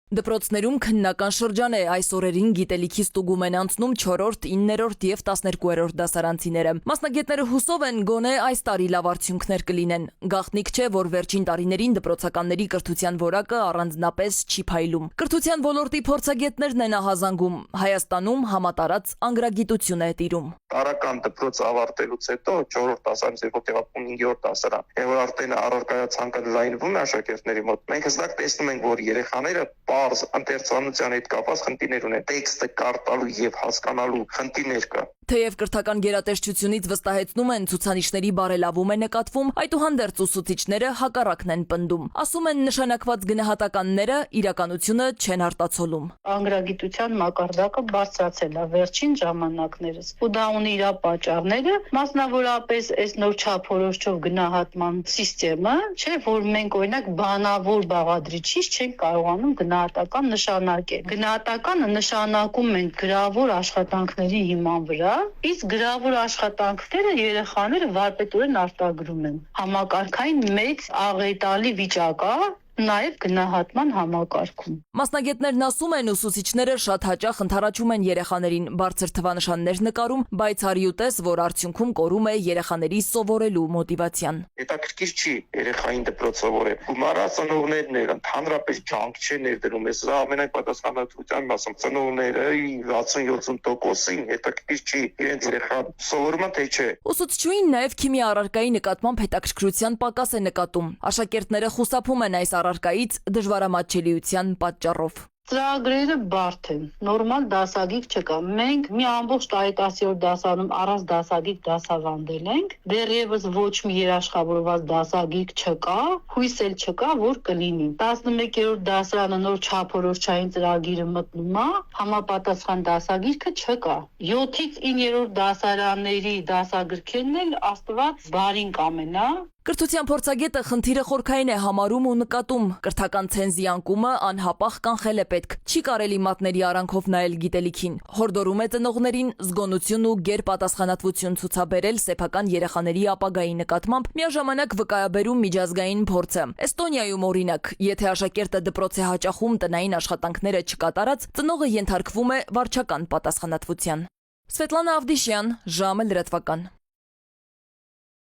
Դպրոցներում քննական շրջան է այս օրերին գիտելիքի ստուգում են անցնում 4-րդ, 9-րդ եւ 12-րդ դասարանցիները։ Մասնագետները հուսով են գոնե այս տարի լավ արդյունքներ կլինեն։ Գաղտնիք չէ, որ վերջին տարիներին դպրոցականների կրթության որակը առանձնապես չի փայլում։ Կրթության ոլորտի փորձագետներն են ահազանգում, Հայաստանում համատարած անգրագիտություն է տիրում։ Տարական դպրոց ավարտելուց հետո 4-րդ դասարանից հետո 5-րդ դասարան, եւ որ արդեն առարկայացանկը լայնվում է աշակերտների մոտ, մենք հստակ տեսնում ենք, որ երեխաները պարզ ընթերցանության հետ կապված խնդիրներ ունեն, տեքստը կարդալու եւ հասկանալու խնդիրներ կա։ Թեև կրթական գերատեսչությունից վստահեցնում են ցուցանիշների բարելավում է նկատվում, այդուհանդերձ ուսուցիչները հակառակն են պնդում։ Ասում են նշանակված գնահատականները իրականությունը չեն արտացոլում։ Անգրագիտության մակարդակը բարձրացել է վերջին ժամանակներս։ Ու դա ունի իր պատճառները, մասնավորապես այս նոր չափորոշչով գնահատման համակարգը, չէ, որ մենք օրինակ բանավոր բաղադրիչից չենք կարողանում գնահատական նշանակել։ Գնահատականը նշանակում են գրավոր աշխատանքների հիման վրա, իսկ գրավոր աշխատանքները երեխաները վարպետորեն արտագրում են։ Համակարգային մեծ աղետալի վիճակ է նաև գնահատման համակարգում։ Մասնագետներն ասում են, ուսուցիչները շատ հաճախ ընդառաջում են երեխաներին, բարձր թվանշաններ նկարում, բայց հարյուտես, որ արդյունքում կորում է երեխաների սովորելու մոտիվացիան։ Հետաքրքիր չի երեխային դպրոց սովորել։ Գումարը ծնողներն են, ընդհանրապես ջանք չեն ներդրում։ Ես ամենայն պատասխանատվությամբ ասում, ծնողները 60-70%-ին հետաքրքիր չի իրենց երեխան սովորում է թե չէ։ Ուսուցչուհին նաև քիմիա առարկայի նկատմամբ հետաքրքրության պակաս է նկատում։ Աշակերտները խուսափում են այս առարկայից դժվարամատչելիության պատճառով։ Ծրագրերը բարդ են, նորմալ դասագիք չկա։ Մենք մի ամբողջ տարեկան դասարանում առանց դասագիք դասավանդել ենք, դեռևս ոչ մի երաշխավորված դասագիք չկա, հույս էլ չկա, որ կլինի։ 11-րդ դասարանը նոր չափորոշչային ծրագիրը մտնում է, համապատասխան դասագիրքը չկա։ 7-ից 9-րդ դասարանների դասագրքերն էլ Աստված բարին կամենա։ Կրթության փորձագետը խնդիրը խորքային է համարում ու նկատում։ Կրթական ցենզի անկումը անհապաղ կանխել է պետք։ Չի կարելի մատների արանքով նայել գիտելիքին։ Հորդորում է ծնողներին զգոնություն ու գերպատասխանատվություն ցուցաբերել սեփական երեխաների ապագայի նկատմամբ, միաժամանակ վկայաբերում միջազգային փորձը։ Էստոնիայում օրինակ, եթե աշակերտը դպրոց է հաճախում տնային աշխատանքները չկատարած, ծնողը ենթարկվում է վարչական պատասխանատվության։ Սվետլանա Ավդիշյան, ժամը լրատվական։